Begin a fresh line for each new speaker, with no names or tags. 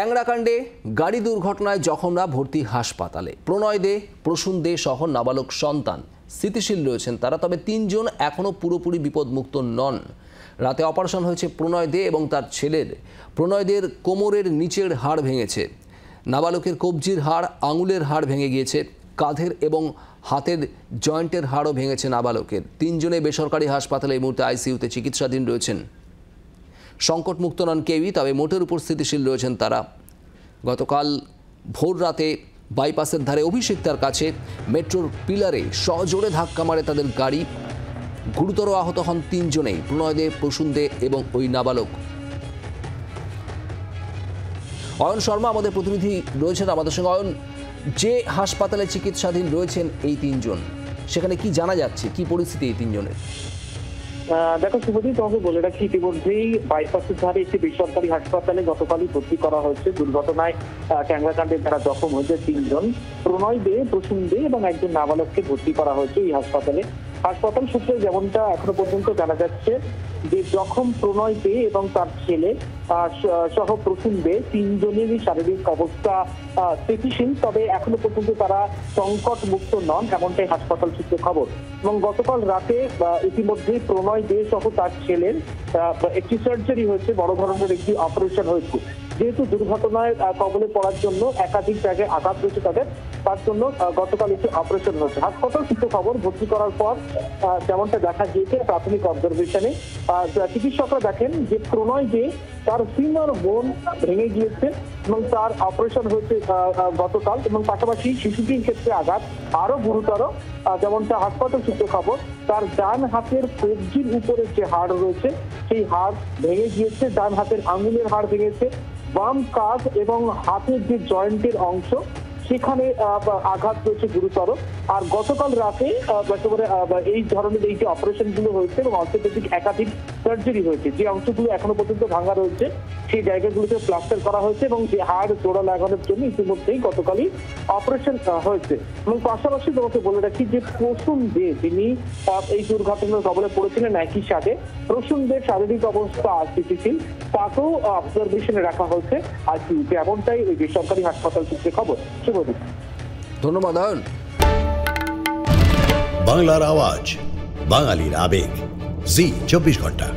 ট্যাংরাকাণ্ডে গাড়ি দুর্ঘটনায় জখমরা ভর্তি হাসপাতালে। প্রণয় দে, প্রসূন দে সহ নাবালক সন্তান স্থিতিশীল রয়েছেন তারা, তবে তিনজন এখনও পুরোপুরি বিপদমুক্ত নন। রাতে অপারেশন হয়েছে প্রণয় দে এবং তার ছেলের। প্রণয় দের কোমরের নিচের হাড় ভেঙেছে, নাবালকের কবজির হাড়, আঙুলের হাড় ভেঙে গিয়েছে, কাঁধের এবং হাতের জয়েন্টের হাড়ও ভেঙেছে নাবালকের। তিনজনে বেসরকারি হাসপাতালে এই মুহূর্তে আইসিইউতে চিকিৎসাধীন রয়েছেন। সংকটমুক্ত নন কেউই, তবে মোটের উপর স্থিতিশীল রয়েছেন তারা। গতকাল ভোর রাতে বাইপাসের ধারে অভিষিক্তার কাছে মেট্রোর পিলারে সজোরে ধাক্কা মারে তাদের গাড়ি। গুরুতর আহত হন তিনজনেই, প্রণয় দে, প্রসূন দে এবং ওই নাবালক। অয়ন শর্মা আমাদের প্রতিনিধি রয়েছেন আমাদের সঙ্গে। অয়ন, যে হাসপাতালে চিকিৎসাধীন রয়েছেন এই তিনজন, সেখানে কি জানা যাচ্ছে, কি পরিস্থিতি এই তিনজনের?
দেখো শুভজিৎ, তোমাকে বলে রাখি, ইতিমধ্যেই বাইপাসের ধারে একটি বেসরকারি হাসপাতালে গতকালই ভর্তি করা হয়েছে। দুর্ঘটনায় ট্যাংরাকাণ্ডে যারা জখম হয়েছে তিনজন, প্রণয় দে, প্রসূন দে এবং একজন নাবালককে ভর্তি করা হয়েছে এই হাসপাতালে। হাসপাতাল সূত্রে যেমনটা এখনো পর্যন্ত জানা যাচ্ছে যে জখম প্রণয় দে এবং তার ছেলে সহ প্রসূন দে তিনজনেরই শারীরিক অবস্থা স্থিতিশীল, তবে এখনো পর্যন্ত তারা সংকট মুক্ত নন, এমনটাই হাসপাতাল সূত্রে খবর। এবং গতকাল রাতে ইতিমধ্যেই প্রণয় দে সহ তার ছেলের একটি সার্জারি হয়েছে, বড় ধরনের একটি অপারেশন হয়েছে। যেহেতু দুর্ঘটনায় কবলে পড়ার জন্য একাধিক জায়গায় আঘাত রয়েছে তাদের, তার জন্য গতকাল একটি অপারেশন হয়েছে। হাসপাতাল সূত্রে খবর, ভর্তি করার পর যেমনটা দেখা গিয়েছে প্রাথমিক অবজারভেশনে চিকিৎসকরা দেখেন যে প্রণয় দে তার ফিমার বোন ভেঙে গিয়েছে এবং তার অপারেশন হয়েছে গতকাল। এবং পাশাপাশি শিশুটির ক্ষেত্রে আঘাত আরো গুরুতর, যেমনটা হাসপাতাল সূত্রে খবর, তার ডান হাতের কবজির উপরে যে হাড় রয়েছে সেই হাড় ভেঙে গিয়েছে, ডান হাতের আঙুলের হাড় ভেঙেছে, বাম কাঁধ এবং হাতের যে জয়েন্টের অংশ সেখানে আঘাত রয়েছে গুরুতর। আর গতকাল রাতে এই ধরনের এই যে অপারেশন গুলো হয়েছে এবং অর্থোপেডিক একাধিক সার্জারি হয়েছে, যে অংশগুলো এখনো পর্যন্ত ভাঙা রয়েছে সেই জায়গাগুলোতে প্লাস্টার করা হয়েছে এবং যে হাড় জোড়া লাগানোর জন্য ইতিমধ্যেই গতকালই অপারেশন হয়েছে। এবং পাশাপাশি তোমাকে বলে রাখি যে প্রসূন দে, যিনি এই দুর্ঘটনার কবলে পড়েছিলেন একই সাথে, প্রসূন দের শারীরিক অবস্থা স্থিতিশীল, তাকেও অবজারভেশনে রাখা হয়েছে আইসিইউতে, এমনটাই ওই বেসরকারি হাসপাতাল সূত্রে খবর। শুভজিৎ,
ধন্যবাদ অয়ন।
বাংলার আওয়াজ, বাঙালির আবেগ, জি 24 ঘন্টা।